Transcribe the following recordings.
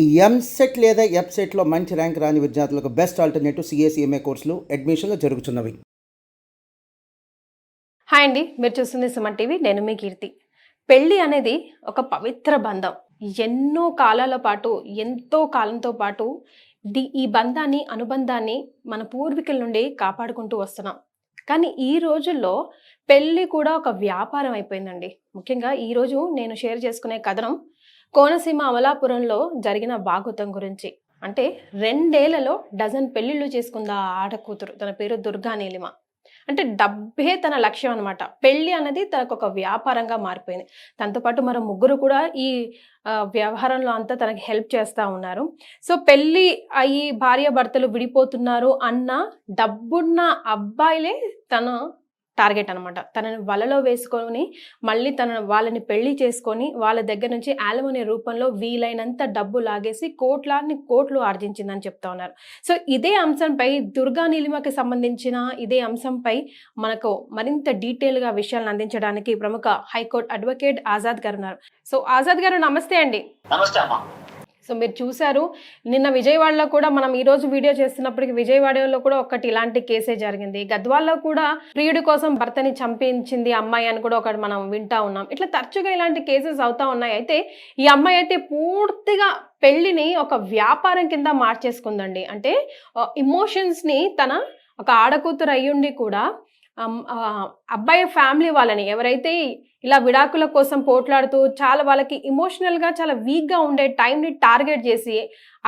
ఈ ఎంసెట్ లేదా ఎఫ్సెట్లో మంచి ర్యాంక్ రాని విద్యార్థులకు బెస్ట్ ఆల్టర్నేటివ్ సిఎస్ఈఎంఏ కోర్సులు అడ్మిషన్లు జరుగుతున్నవి. హాయ్ అండి, మీరు చూస్తుంది సుమన్ టీవీ. నేను మీ కీర్తి. పెళ్ళి అనేది ఒక పవిత్ర బంధం. ఎన్నో కాలాల పాటు, ఎంతో కాలంతో పాటు ఈ బంధాన్ని, అనుబంధాన్ని మన పూర్వీకుల నుండి కాపాడుకుంటూ వస్తున్నాం. కానీ ఈ రోజుల్లో పెళ్ళి కూడా ఒక వ్యాపారం అయిపోయిందండి. ముఖ్యంగా ఈరోజు నేను షేర్ చేసుకునే కథనం కోనసీమ అమలాపురంలో జరిగిన భాగవతం గురించి. అంటే 2 ఏళ్లలో డజన్ పెళ్లిళ్ళు చేసుకుంది ఆ ఆడకూతురు. తన పేరు దుర్గా నీలిమ. అంటే డబ్బే తన లక్ష్యం అనమాట. పెళ్లి అనేది తనకు ఒక వ్యాపారంగా మారిపోయింది. తనతో పాటు మరో 3 కూడా ఈ వ్యవహారంలో అంతా తనకి హెల్ప్ చేస్తూ ఉన్నారు. సో పెళ్లి అయ్యి భార్యాభర్తలు విడిపోతున్నారు అన్న డబ్బున్న అబ్బాయిలే తన టార్గెట్ అనమాట. తనని వలలో వేసుకొని మళ్ళీ వాళ్ళని పెళ్లి చేసుకొని వాళ్ళ దగ్గర నుంచి యాలిమనీ రూపంలో వీలైనంత డబ్బు లాగేసి కోట్లు ఆర్జించిందని చెప్తా ఉన్నారు. సో ఇదే అంశంపై దుర్గా నీలిమకి సంబంధించిన ఇదే అంశంపై మనకు మరింత డీటెయిల్గా విషయాలను అందించడానికి ప్రముఖ హైకోర్టు అడ్వకేట్ ఆజాద్ గారు ఉన్నారు. సో ఆజాద్ గారు, నమస్తే అండి. నమస్తే అమ్మా. సో మీరు చూశారు, నిన్న విజయవాడలో కూడా మనం ఈరోజు వీడియో చేస్తున్నప్పటికీ విజయవాడలో కూడా ఒకటి ఇలాంటి కేసే జరిగింది. గద్వాల్లో కూడా ప్రియుడి కోసం భర్తని చంపించింది అమ్మాయి అని కూడా ఒకటి మనం వింటా ఉన్నాం. ఇట్లా తరచుగా ఇలాంటి కేసెస్ అవుతా ఉన్నాయి. అయితే ఈ అమ్మాయి అయితే పూర్తిగా పెళ్లిని ఒక వ్యాపారం కింద మార్చేసుకుందండి. అంటే ఇమోషన్స్ని తన ఒక ఆడకూతురు అయ్యుండి కూడా అబ్బాయి ఫ్యామిలీ వాళ్ళని ఎవరైతే ఇలా విడాకుల కోసం పోట్లాడుతూ చాలా వాళ్ళకి ఇమోషనల్గా చాలా వీక్గా ఉండే టైంని టార్గెట్ చేసి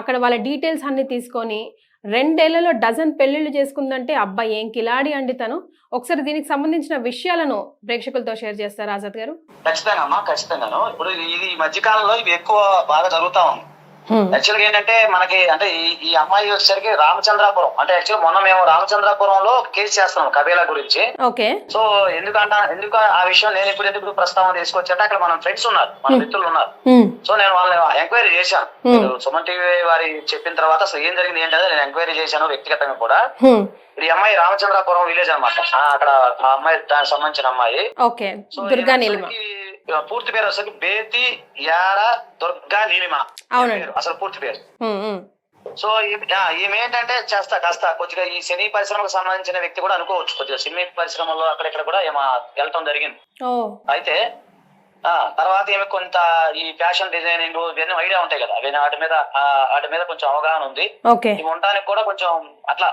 అక్కడ వాళ్ళ డీటెయిల్స్ అన్ని తీసుకొని 2 ఏళ్లలో డజన్ పెళ్లిళ్ళు చేసుకుందంటే అబ్బాయి ఏం కిలాడి అండి తను. ఒకసారి దీనికి సంబంధించిన విషయాలను ప్రేక్షకులతో షేర్ చేస్తారు ఆజాద్ గారు? ఖచ్చితంగా అమ్మా, ఖచ్చితంగాను. ఇప్పుడు ఇది ఈ మధ్యకాలంలో ఇవి ఎక్కువ బాగా జరుగుతా ఉంది. యాక్చువల్గా ఏంటంటే మనకి అంటే ఈ అమ్మాయి వచ్చేసరికి రామచంద్రాపురం, అంటే యాక్చువల్ మొన్న మేము రామచంద్రాపురంలో కేసు చేస్తున్నాం కబేలా గురించి. ఓకే. సో ఎందుకు ఆ విషయం నేను ఎందుకు ప్రస్తావన తీసుకొచ్చా, అక్కడ మన ఫ్రెండ్స్ ఉన్నారు, మన మిత్రులు ఉన్నారు. సో నేను వాళ్ళని ఎంక్వైరీ చేశాను. సుమన్ టీవీ వారి చెప్పిన తర్వాత అసలు ఏం జరిగింది ఏంటంటే నేను ఎంక్వైరీ చేశాను వ్యక్తిగతంగా కూడా. ఈ అమ్మాయి రామచంద్రాపురం విలేజ్ అనమాట. అక్కడ ఆ అమ్మాయి దానికి సంబంధించిన అమ్మాయి. ఓకే. దుర్గా నీలిమ పూర్తి పేరు అసలు బేతి యాడ దుర్గా నీలిమ అసలు పూర్తి పేరు. సో ఈమె ఏంటంటే కాస్త కొద్దిగా ఈ సినీ పరిశ్రమకు సంబంధించిన వ్యక్తి కూడా అనుకోవచ్చు. కొద్దిగా సినీ పరిశ్రమలో అక్కడెక్కడ కూడా ఏమో వెళ్ళటం జరిగింది. అయితే తర్వాత ఏమి కొంత ఈ ఫ్యాషన్ డిజైనింగ్ ఇవన్నీ ఐడియా ఉంటాయి కదా, వాటి మీద కొంచెం అవగాహన ఉంది. ఇవి ఉండడానికి కూడా కొంచెం అట్లా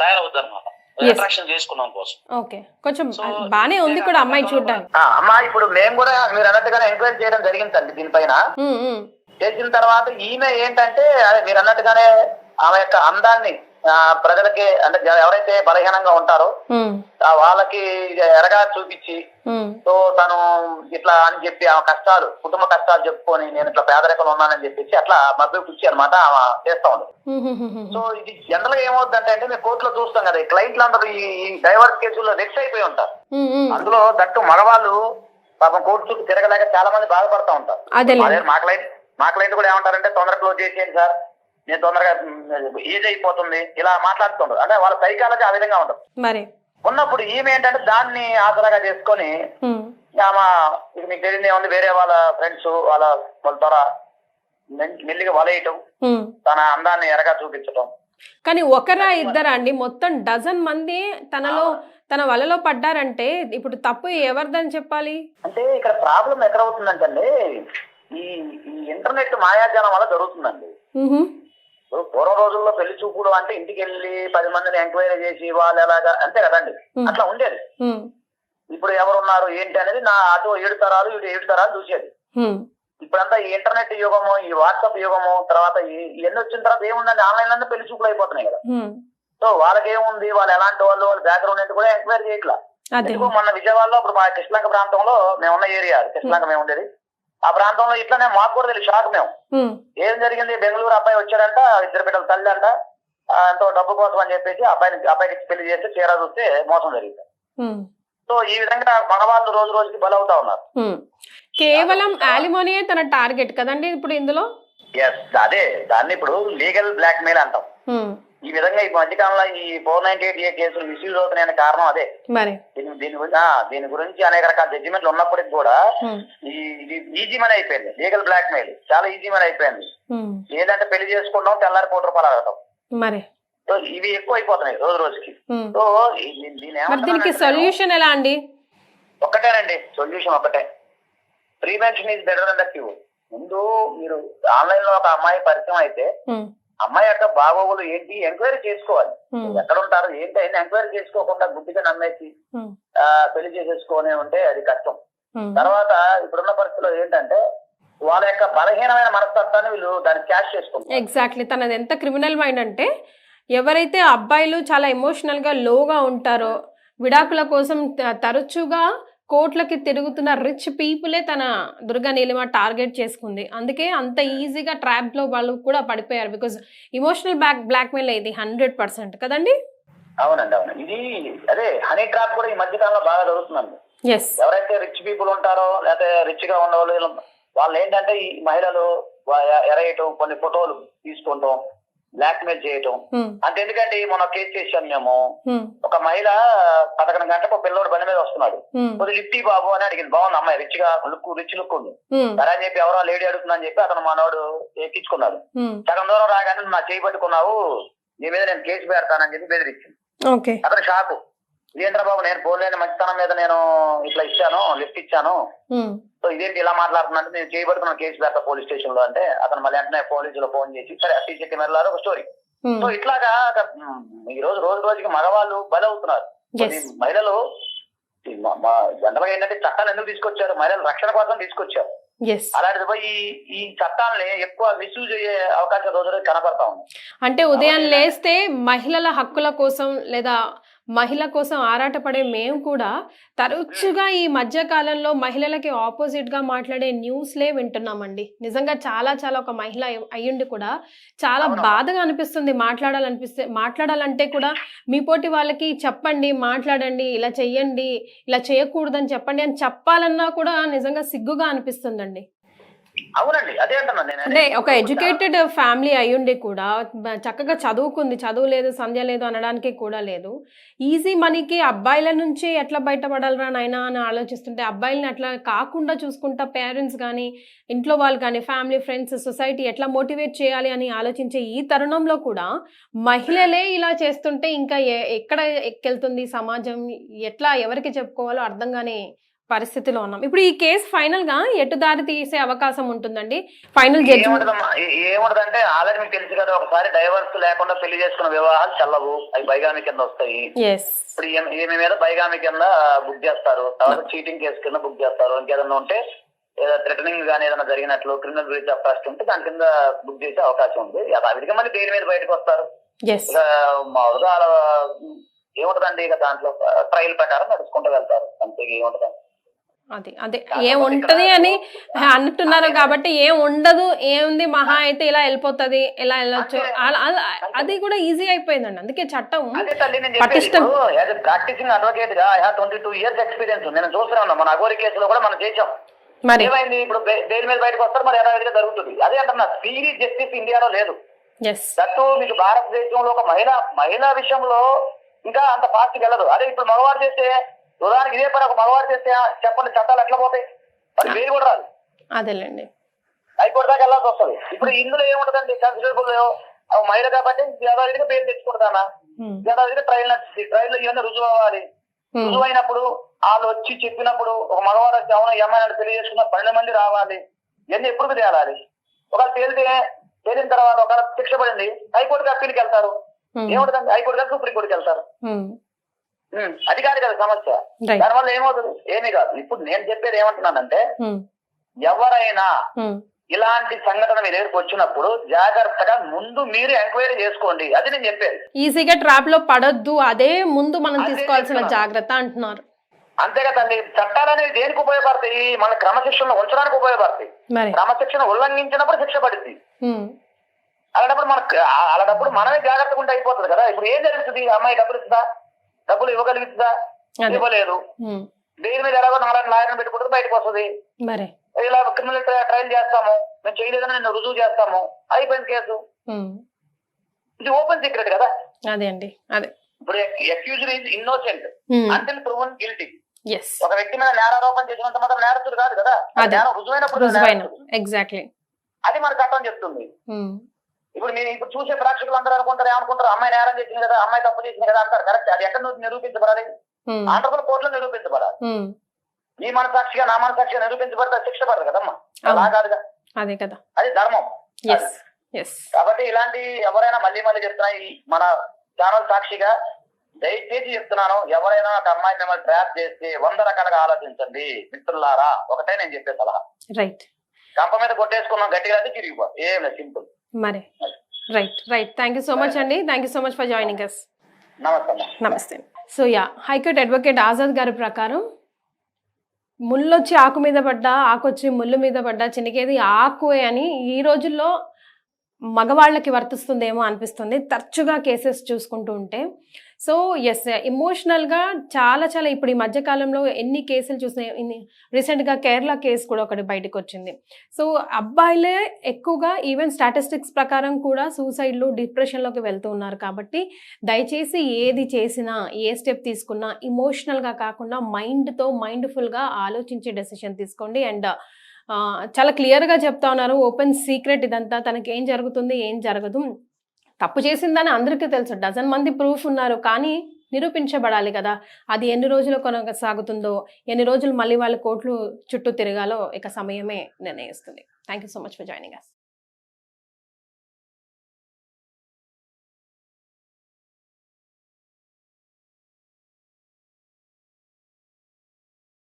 తయారవుద్ది అనమాట, అట్రాక్షన్ చేసుకున్నాం కోసం. ఓకే, కొంచెం బానే ఉంది కూడా అమ్మాయి చూడడానికి. అమ్మా ఇప్పుడు మేము కూడా మీరు అన్నట్టుగానే ఎంక్వైరీ చేయడం జరిగిందండి దీనిపైన. చేసిన తర్వాత ఈమె ఏంటంటే మీరు అన్నట్టుగానే ఆమె యొక్క అందాన్ని ప్రజలకి, అంటే ఎవరైతే బలహీనంగా ఉంటారో వాళ్ళకి ఎరగా చూపించి, సో తను ఇట్లా అని చెప్పి ఆమె కష్టాలు, కుటుంబ కష్టాలు చెప్పుకొని నేను ఇట్లా పేదరికంలో ఉన్నానని చెప్పేసి అట్లా మభ్య పుచ్చి అనమాట ఆమె చేస్తా ఉంది. సో ఇది జనరల్ గా ఏమవుతుందంటే అంటే మేము కోర్టులో చూస్తాం కదా, ఈ క్లయింట్లు అందరూ ఈ డైవర్స్ కేసుల్లో వెక్స్ అయిపోయి ఉంటారు. అందులో దట్టు మగవాళ్ళు పాపం కోర్టు చుట్టూ తిరగలేక చాలా మంది బాధపడతా ఉంటారు. మా క్లయింట్ కూడా ఏమంటారంటే తొందరగా క్లోజ్ చేసేయండి సార్, నేను తొందరగా ఏజ్ అయిపోతుంది, ఇలా మాట్లాడుతుండ్రు. అంటే వాళ్ళ సైకాలజీ ఆ విధంగా ఉండదు మరి ఉన్నప్పుడు ఈమె ఏంటంటే దాన్ని ఆసరాగా చేసుకొని ఆమె ఇది మీకు తెలియదు ఏముంది, వేరే వాళ్ళ ఫ్రెండ్స్ వాళ్ళ ద్వారా మెల్లిగా వలయటం, తన అందాన్ని ఎరగా చూపించటం. కానీ ఒకరా ఇద్దరా అండి, మొత్తం డజన్ మంది తన వలలో పడ్డారంటే ఇప్పుడు తప్పు ఎవరిదని చెప్పాలి? అంటే ఇక్కడ ప్రాబ్లం ఎక్కడ అవుతుందంటే ఈ ఇంటర్నెట్ మాయాజాలం వల్ల జరుగుతుందండి. పూర్వ రోజుల్లో పెళ్లి చూపుడు అంటే ఇంటికి వెళ్ళి 10 మందిని ఎంక్వైరీ చేసి వాళ్ళు ఎలాగా అంతే కదండి, అట్లా ఉండేది. ఇప్పుడు ఎవరున్నారు ఏంటి అనేది నా అటు 7 తరాలు ఇటు 7 తరాలు చూసేది. ఇప్పుడంతా ఈ ఇంటర్నెట్ యుగము, ఈ వాట్సాప్ యుగము, తర్వాత ఇవన్నీ వచ్చిన తర్వాత ఏముందండి, ఆన్లైన్ లో పెళ్లి చూపులు అయిపోతున్నాయి కదా. సో వాళ్ళకి ఏముంది, వాళ్ళు ఎలాంటి వాళ్ళ బ్యాక్గ్రౌండ్ ఏంటి కూడా ఎంక్వైరీ చేయట్లా. ఎందుకు మొన్న విజయవాడలో ఇప్పుడు మా కృష్ణలంక ప్రాంతంలో మేమున్న ఏరియా కృష్ణలంక మేము ఉండేది, ఆ ప్రాంతంలో ఇట్లానే మాకు కూడా తెలియదు, షాక్ మేము. ఏం జరిగింది, బెంగళూరు అబ్బాయి వచ్చాడంట, 2 బిడ్డల తల్లి అంట, ఎంతో డబ్బు కోసం అని చెప్పేసి అబ్బాయికి పెళ్లి చేస్తే చీర చూస్తే మోసం జరిగింది. సో ఈ విధంగా మగవాళ్ళు రోజు రోజుకి బలవుతా ఉన్నారు. కేవలం యాలిమోనియే తన టార్గెట్ కదండి ఇప్పుడు ఇందులో. అదే దాన్ని ఇప్పుడు లీగల్ బ్లాక్ మెయిల్ అంటాం. ఈ విధంగా ఈ మధ్యకాలంలో ఈ 498A కేసులు మిస్యూజ్ అవుతున్నాయనే కారణం అదే. మరి దీని గురించి అనేక రకాల జడ్జిమెంట్లు ఉన్నప్పటికీ కూడా ఇది ఈజీ మనీ అయిపోయింది. లీగల్ బ్లాక్ మెయిల్ చాలా ఈజీ మనీ అయిపోయింది. ఏంటంటే పెళ్లి చేసుకుంటాం, తెల్లారి ₹1,00,000 అడగటం. మరి సో ఇవి ఎక్కువ అయిపోతున్నాయి రోజు రోజుకి. సో దీనికి సొల్యూషన్ ఎలా అండి? ఒక్కటేనండి సొల్యూషన్, ఒకటే. Prevention is better than the cure. ముందు మీరు ఆన్లైన్ లో ఒక అమ్మాయి పరిచయం అయితే అమ్మాయి యొక్క బాగోగులు ఏంటి ఎంక్వైరీ చేసుకోవాలి. ఎక్కడ ఉంటారు ఏంటి అయినా ఎంక్వైరీ చేసుకోకుండా గుడ్డిగా నమ్మేసి పెళ్లి చేసేసుకొని ఉంటే అది కష్టం. తర్వాత ఇప్పుడున్న పరిస్థితిలో ఏంటంటే వాళ్ళ యొక్క బలహీనమైన మనస్తత్వాన్ని వీళ్ళు దాన్ని క్యాష్ చేసుకుంటారు. ఎగ్జాక్ట్లీ. తనది ఎంత క్రిమినల్ మైండ్ అంటే ఎవరైతే అబ్బాయిలు చాలా ఎమోషనల్ గా లోగా ఉంటారో, విడాకుల కోసం తరచుగా కోట్లకి తిరుగుతున్న రిచ్ పీపులే తన దుర్గా నీలిమ టార్గెట్ చేసుకుంది. అందుకే అంత ఈజీగా ట్రాప్ లో వాళ్ళు కూడా పడిపోయారు. బికాజ్ ఇమోషనల్ బ్లాక్మెయిల్ ఇది 100% కదండి. అవునండి, అవును. ఇది అదే హనీ ట్రాప్ కూడా ఈ మధ్య కాలంలో బాగా జరుగుతుందండి. ఎవరైతే రిచ్ పీపుల్ ఉంటారో లేకపోతే రిచ్ గా ఉన్న వాళ్ళు ఏంటంటే ఈ మహిళలు ఎరయటం, కొన్ని ఫోటోలు తీసుకుంటాం, బ్లాక్ మెయిల్ చేయటం. అంటే ఎందుకంటే మొన్న కేసు చేశాం మేము. ఒక మహిళ 11 గంటలకు పిల్లోడు బండి మీద వస్తున్నాడు, కొద్ది లిఫ్టీ బాబు అని అడిగింది. బాగుంది అమ్మాయి, రిచ్ లుక్ ఉంది. సరే అని చెప్పి ఎవరో లేడీ అడుగుతుందని చెప్పి అతను మనోడు ఎక్కించుకున్నాడు. సగం దూరం రాగానే నా చేయి పట్టుకున్నావు, నీ మీద నేను కేసు పెడతానని చెప్పి బెదిరించింది. అతను షాకు. ఇదేంద్ర బాబు, నేను పోలేని మంచితనం మీద నేను ఇట్లా ఇచ్చాను, లిఫ్ట్ ఇచ్చాను, సో ఇదేంటి ఇలా మాట్లాడుతున్నా, నేను చేయబడుతున్నాను, కేసు పెడతా పోలీస్ స్టేషన్ లో అంటే అతను మళ్ళీ వెంటనే పోలీసులో ఫోన్ చేసి సరే సీసీ కెమెరాలో ఒక స్టోరీ. సో ఇట్లాగా ఈ రోజు రోజుకి మగవాళ్ళు బలవుతున్నారు. మహిళలు జనరల్గా ఏంటంటే చట్టాలు ఎందుకు తీసుకొచ్చారు? మహిళల రక్షణ కోసం తీసుకొచ్చారు. అలాంటిది పోయి ఈ చట్టాలని ఎక్కువ మిస్యూజ్ అయ్యే అవకాశం రోజు కనపడతా ఉంది. అంటే ఉదయం లేస్తే మహిళల హక్కుల కోసం లేదా మహిళ కోసం ఆరాటపడే మేము కూడా తరచుగా ఈ మధ్య కాలంలో మహిళలకి ఆపోజిట్ గా మాట్లాడే న్యూస్లే వింటున్నామండి. నిజంగా చాలా చాలా ఒక మహిళ అయ్యుండి కూడా చాలా బాధగా అనిపిస్తుంది. మాట్లాడాలంటే కూడా మీ పోటీ వాళ్ళకి చెప్పండి, మాట్లాడండి, ఇలా చెయ్యండి, ఇలా చేయకూడదని చెప్పండి అని చెప్పాలన్నా కూడా నిజంగా సిగ్గుగా అనిపిస్తుందండి. అవునండి, అదే అంటున్నాను నేను. అంటే ఒక ఎడ్యుకేటెడ్ ఫ్యామిలీ అయ్యుండి కూడా చక్కగా చదువుకుంది, చదువు లేదు సంధ్య లేదు అనడానికి కూడా లేదు. ఈజీ మనీకి అబ్బాయిల నుంచి ఎట్లా బయటపడాలరా నాయనా అని ఆలోచిస్తుంటే, అబ్బాయిలని అట్లా కాకుండా చూసుకుంటా పేరెంట్స్ కానీ, ఇంట్లో వాళ్ళు కానీ, ఫ్యామిలీ, ఫ్రెండ్స్, సొసైటీ ఎట్లా మోటివేట్ చేయాలి అని ఆలోచించే ఈ తరుణంలో కూడా మహిళలే ఇలా చేస్తుంటే ఇంకా ఎక్కడ ఎక్కెళ్తుంది సమాజం, ఎట్లా ఎవరికి చెప్పుకోవాలో అర్థం కాని పరిస్థితిలో ఉన్నాం. ఇప్పుడు ఈ కేసు ఫైనల్ గా ఎటు దారి తీసే అవకాశం ఉంటుందండి? ఫైనల్ ఏముంటదంటే ఆల్రెడీ మీకు తెలుసు కదా, ఒకసారి డైవర్స్ లేకుండా పెళ్లి చేసుకున్న వివాహాలు చెల్లవు, అవి బైగామి కింద వస్తాయి. ఇప్పుడు ఈమె మీద బైగామి కింద బుక్ చేస్తారు, తర్వాత చీటింగ్ కేసు కింద బుక్ చేస్తారు. ఇంకేదన్నా ఉంటే థ్రెటనింగ్ గానీ ఏదైనా జరిగినట్లు క్రిమినల్ బ్రీచ్ ఆఫ్ ట్రస్ట్ ఉంటే దాని కింద బుక్ చేసే అవకాశం ఉంది. అవిడిగా మళ్ళీ దేని మీద బయటకు వస్తారు. మామూలుగా ఏముంటదండి, ఇక దాంట్లో ట్రయల్ ప్రకారం నడుచుకుంటూ వెళ్తారు, అంతే. ఏముంటదండి అదే ఏం ఉంటది అని అంటున్నారు కాబట్టి ఏం ఉండదు, ఏముంది మహా అయితే ఇలా వెళ్ళిపోతుంది, ఇలా వెళ్ళొచ్చు, అది కూడా ఈజీ అయిపోయిందండి. అందుకే చట్టం పటిష్టం. ప్రాక్టీసింగ్ అడ్వకేట్ గా ఐ హావ్ 22 years ఎక్స్పీరియన్స్. నేను చూస్తూనే ఉన్నా, మన అఘోరి కేసులో కూడా మనం చేసాం. మరి ఏమైంది, ఇప్పుడు బెయిల్ మీద బయటకు వస్తారు, మరి యథావిధిగా జరుగుతుంది. అదే అంటున్నా, స్పీడీ జస్టిస్ ఇండియాలో లేదు. దట్టు మీకు భారతదేశంలో ఒక మహిళా విషయంలో ఇంకా అంత ఫాస్ట్ వెళ్ళదు. అదే ఇప్పుడు మగవాడు చేస్తే ఉదాహరణకి ఇదే పని ఒక మగవాడు చేస్తే చెప్పండి చట్టాలు ఎట్లా పోతాయి, మరి బెయిల్ కూడా రాదు. అదేలేండి, హైకోర్టు దాకా వెళ్ళాల్సి వస్తుంది. ఇప్పుడు ఇందులో ఏముంటదండి, కన్సిడరబుల్ మహిళ కాబట్టి యథావిధిగా బెయిల్ తెచ్చుకుంటుందా, యథావిధిగా ట్రయల్ నచ్చింది, ట్రయల్ లో ఇవన్నీ రుజువు అవ్వాలి. రుజువు అయినప్పుడు వాళ్ళు వచ్చి చెప్పినప్పుడు ఒక మగవాడు వచ్చి అవును ఈ అమ్మాయి పెళ్లి చేసుకున్న 12 మంది రావాలి. ఇవన్నీ ఎప్పుడు తేలాలి. ఒకవేళ తేలిన తర్వాత ఒకవేళ శిక్ష పడింది, హైకోర్టుకి అప్పీల్కి వెళ్తారు. ఏముంటదండి, హైకోర్టు గారు సుప్రీంకోర్టుకి వెళ్తారు. అది కాదు కదా సమస్య. దానివల్ల ఏమవుతుంది, ఏమీ కాదు. ఇప్పుడు నేను చెప్పేది ఏమంటున్నానంటే, ఎవరైనా ఇలాంటి సంఘటన మీ దగ్గరకు వచ్చినప్పుడు జాగ్రత్తగా ముందు మీరు ఎంక్వైరీ చేసుకోండి, అది నేను చెప్పేది. ఈజీగా ట్రాప్ లో పడొద్దు, అదే ముందు మనం తీసుకోవాల్సిన జాగ్రత్త అంటున్నారు. అంతే కదండి. చట్టాలు అనేవి దేనికి ఉపయోగపడతాయి, మన క్రమశిక్షణలో ఉంచడానికి ఉపయోగపడతాయి. క్రమశిక్షణ ఉల్లంఘించినప్పుడు శిక్ష పడుతుంది. అలాంటప్పుడు మనమే జాగ్రత్తగా ఉంటే అయిపోతుంది కదా. ఇప్పుడు ఏం జరుగుతుంది, అమ్మాయి డబ్బులు ఇస్తుందా, డబ్బులు ఇవ్వగలుగుతుందా, ఇవ్వలేదు. దేని మీద ఎలాగో 4 లాయర్లను పెట్టుకుంటుంది, బయటకు వస్తుంది. ఇలా క్రిమినల్ ట్రయల్ చేస్తాము, మేము చేయలేదని నేను రుజువు చేస్తాము, అయిపోయింది కేసు. ఇది ఓపెన్ సీక్రెట్ కదా. అదే అండి, అదే. ఇప్పుడు accused is innocent until proven guilty. Yes, ఒక వ్యక్తి మీద నేరారోపణ చేసినంత మాత్రం నేరస్తుడు కాదు కదా, అదే. నేరం రుజువైనప్పుడు రుజువైన, నేరస్తుడు. ఎగ్జాక్ట్లీ. అది మన చట్టం చెప్తుంది. ఇప్పుడు మీరు ఇప్పుడు చూసే ప్రేక్షకులు అందరూ అనుకుంటారు, ఏమనుకుంటారు, అమ్మాయి నేరం చేసింది కదా, అమ్మాయి తప్పు చేసింది కదా అంటారు. కరెక్ట్. అది ఎక్కడ నిరూపించబడాలి? ఆంధ్రప్రదేశ్ కోర్టులో నిరూపించబడాలి. ఈ మనసాక్షిగా నా మనసాక్షిగా నిరూపించబడితే శిక్ష పడదు కదమ్మా. అలా కాదుగా, అదే కదా, అది ధర్మం. Yes yes. కాబట్టి ఇలాంటి ఎవరైనా మళ్ళీ చెప్తున్నా, ఈ మన ఛానల్ సాక్షిగా దయచేసి చెప్తున్నాను, ఎవరైనా ఒక అమ్మాయి మిమ్మల్ని ట్రాప్ చేస్తే 100 రకాలుగా ఆలోచించండి మిత్రులారా. ఒకటే నేను చెప్పే సలహా. రైట్. కంప మీద కొట్టేసుకున్నాం గట్టిగా అయితే తిరిగిపో, ఏం లేదు, సింపుల్. మరి right right. Thank you so much అండి. Thank you so much for joining us. నమస్తే. నమస్తే. So ya, high court advocate Azad garu ప్రకారం ముళ్ళొచ్చి ఆకు మీద పడ్డా, ఆకొచ్చి ముళ్ళు మీద పడ్డా చినికేది ఆకువే అని ఈ రోజుల్లో మగవాళ్ళకి వర్తిస్తుందేమో అనిపిస్తుంది తరచుగా కేసెస్ చూసుకుంటూ ఉంటే. సో ఎస్, ఎమోషనల్గా చాలా చాలా ఇప్పుడు ఈ మధ్యకాలంలో ఎన్ని కేసులు చూసినా, రీసెంట్గా కేరళ కేసు కూడా ఒకటి బయటకు వచ్చింది. సో అబ్బాయిలే ఎక్కువగా, ఈవెన్ స్టాటిస్టిక్స్ ప్రకారం కూడా సూసైడ్లు, డిప్రెషన్లోకి వెళ్తూ ఉన్నారు. కాబట్టి దయచేసి ఏది చేసినా, ఏ స్టెప్ తీసుకున్నా ఇమోషనల్గా కాకుండా మైండ్ఫుల్గా ఆలోచించి డెసిషన్ తీసుకోండి. అండ్ చాలా క్లియర్గా చెప్తా ఉన్నారు, ఓపెన్ సీక్రెట్ ఇదంతా, తనకి ఏం జరుగుతుంది ఏం జరగదు. తప్పు చేసిందని అందరికీ తెలుసు, డజన్ మంది ప్రూఫ్ ఉన్నారు, కానీ నిరూపించబడాలి కదా. అది ఎన్ని రోజులు కొనసాగుతుందో, ఎన్ని రోజులు మళ్ళీ వాళ్ళ కోర్టులు చుట్టూ తిరగాలో ఇక సమయమే నిర్ణయిస్తుంది. Thank you so much for joining us.